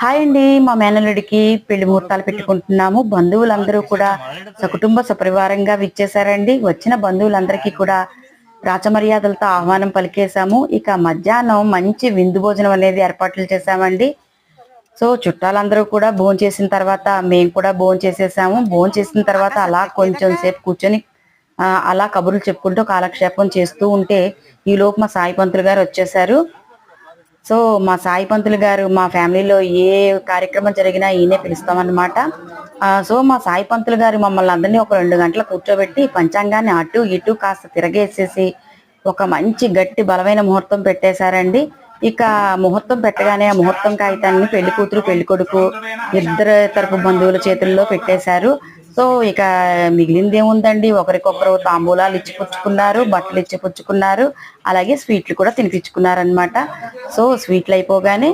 Hi అండి, మా మేనల్లుడికి పెళ్లి ముహూర్తాలు పెట్టుకుంటున్నాము. బంధువులందరూ కూడా సకుటుంబ సపరివారంగా విచ్చేశారండి. వచ్చిన బంధువులందరికీ కూడా రాచమర్యాదలతో ఆహ్వానం పలికేశాము. ఇక మధ్యాహ్నం మంచి విందు భోజనం అనేది ఏర్పాట్లు చేశామండి. సో చుట్టాలందరూ కూడా భోంచేసిన తర్వాత మేము కూడా భోంచేసేసాము. భోంచేసిన తర్వాత అలా కొంచెం సేపు కూర్చొని అలా కబుర్లు చెప్పుకుంటూ కాలక్షేపం చేస్తూ ఉంటే ఈలోపు మా సాయి పంతులు గారు వచ్చేసారు. సో మా సాయి పంతులు గారు మా ఫ్యామిలీలో ఏ కార్యక్రమం జరిగినా ఈయనే పిలుస్తామన్నమాట. సో మా సాయి పంతులు గారు మమ్మల్ని అందరినీ ఒక 2 గంటలు కూర్చోబెట్టి పంచాంగాన్ని అటు ఇటు కాస్త తిరగేసేసి ఒక మంచి గట్టి బలమైన ముహూర్తం పెట్టేశారండి. ఇక ముహూర్తం పెట్టగానే ఆ ముహూర్తం కాగితాన్ని పెళ్లి కూతురు పెళ్లి కొడుకు ఇద్దరు తరపు బంధువుల చేతుల్లో పెట్టేశారు. సో ఇక మిగిలిందేముందండి, ఒకరికొకరు తాంబూలాలు ఇచ్చి పుచ్చుకున్నారు, బట్టలు ఇచ్చి పుచ్చుకున్నారు, అలాగే స్వీట్లు కూడా తినిపించుకున్నారనమాట. సో స్వీట్లు అయిపోగానే